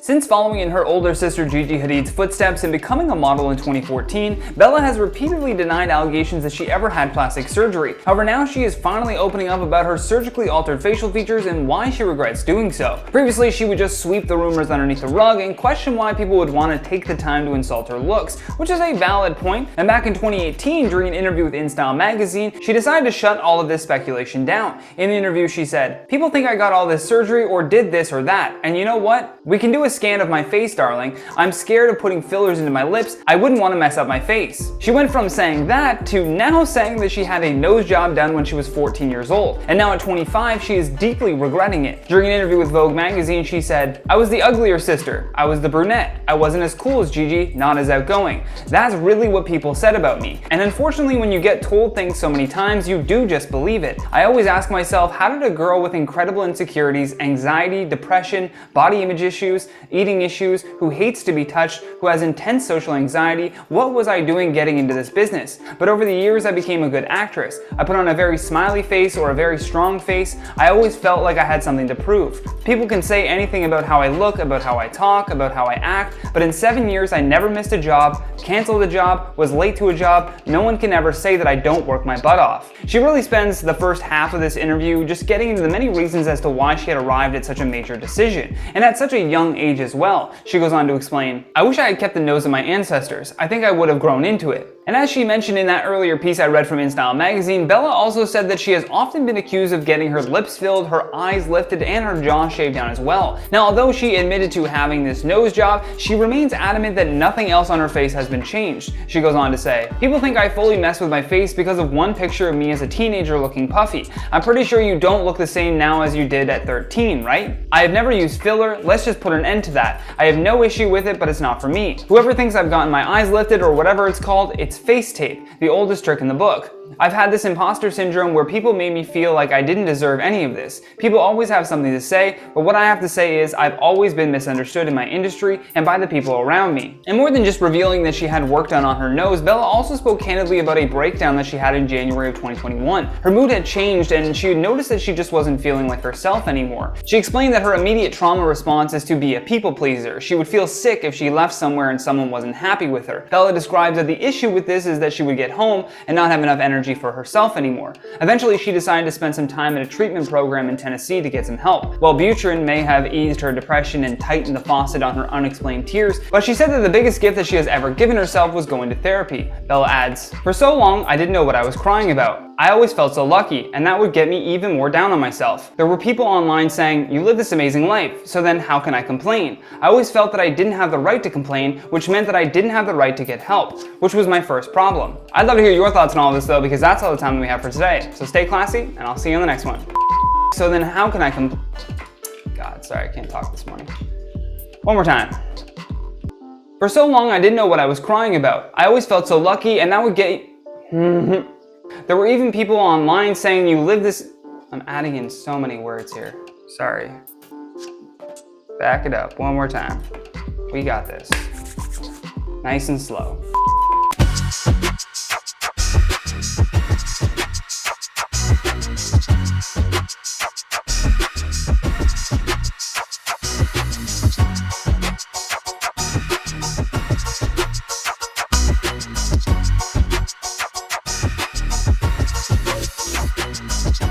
Since following in her older sister Gigi Hadid's footsteps and becoming a model in 2014, Bella has repeatedly denied allegations that she ever had plastic surgery. However, now she is finally opening up about her surgically altered facial features and why she regrets doing so. Previously, she would just sweep the rumors underneath the rug and question why people would want to take the time to insult her looks, which is a valid point. And back in 2018, during an interview with InStyle magazine, she decided to shut all of this speculation down. In the interview, she said, "People think I got all this surgery or did this or that, and you know what? We can do a scan of my face, darling. I'm scared of putting fillers into my lips. I wouldn't want to mess up my face." She went from saying that to now saying that she had a nose job done when she was 14 years old. And now at 25, she is deeply regretting it. During an interview with Vogue magazine, she said, "I was the uglier sister. I was the brunette. I wasn't as cool as Gigi, not as outgoing. That's really what people said about me." And unfortunately, when you get told things so many times, you do just believe it. I always ask myself, how did a girl with incredible insecurities, anxiety, depression, body image issues, eating issues, who hates to be touched, who has intense social anxiety, what was I doing getting into this business? But over the years, I became a good actress. I put on a very smiley face or a very strong face. I always felt like I had something to prove. People can say anything about how I look, about how I talk, about how I act, but in 7 years, I never missed a job, canceled a job, was late to a job. No one can ever say that I don't work my butt off. She really spends the first half of this interview just getting into the many reasons as to why she had arrived at such a major decision, and at such a young age as well. She goes on to explain, "I wish I had kept the nose of my ancestors. I think I would have grown into it." And as she mentioned in that earlier piece I read from InStyle magazine, Bella also said that she has often been accused of getting her lips filled, her eyes lifted, and her jaw shaved down as well. Now, although she admitted to having this nose job, she remains adamant that nothing else on her face has been changed. She goes on to say, "People think I fully mess with my face because of one picture of me as a teenager looking puffy. I'm pretty sure you don't look the same now as you did at 13, right? I have never used filler. Let's just put an end to that. I have no issue with it, but it's not for me. Whoever thinks I've gotten my eyes lifted or whatever it's called, it's face tape, the oldest trick in the book. I've had this imposter syndrome where people made me feel like I didn't deserve any of this. People always have something to say, but what I have to say is I've always been misunderstood in my industry and by the people around me." And more than just revealing that she had work done on her nose, Bella also spoke candidly about a breakdown that she had in January of 2021. Her mood had changed and she had noticed that she just wasn't feeling like herself anymore. She explained that her immediate trauma response is to be a people pleaser. She would feel sick if she left somewhere and someone wasn't happy with her. Bella describes that the issue with this is that she would get home and not have enough energy for herself anymore. Eventually, she decided to spend some time in a treatment program in Tennessee to get some help. Wellbutrin may have eased her depression and tightened the faucet on her unexplained tears, but she said that the biggest gift that she has ever given herself was going to therapy. Bella adds, "For so long, I didn't know what I was crying about. I always felt so lucky, and that would get me even more down on myself. There were people online saying, 'You live this amazing life, so then how can I complain?' I always felt that I didn't have the right to complain, which meant that I didn't have the right to get help, which was my first problem." I'd love to hear your thoughts on all this though, because that's all the time that we have for today. So stay classy, and I'll see you on the next one. So then how can I God, sorry, I can't talk this morning. One more time. "For so long, I didn't know what I was crying about. I always felt so lucky, and that would get There were even people online saying you live this..." I'm adding in so many words here. Sorry. Back it up one more time. We got this. Nice and slow.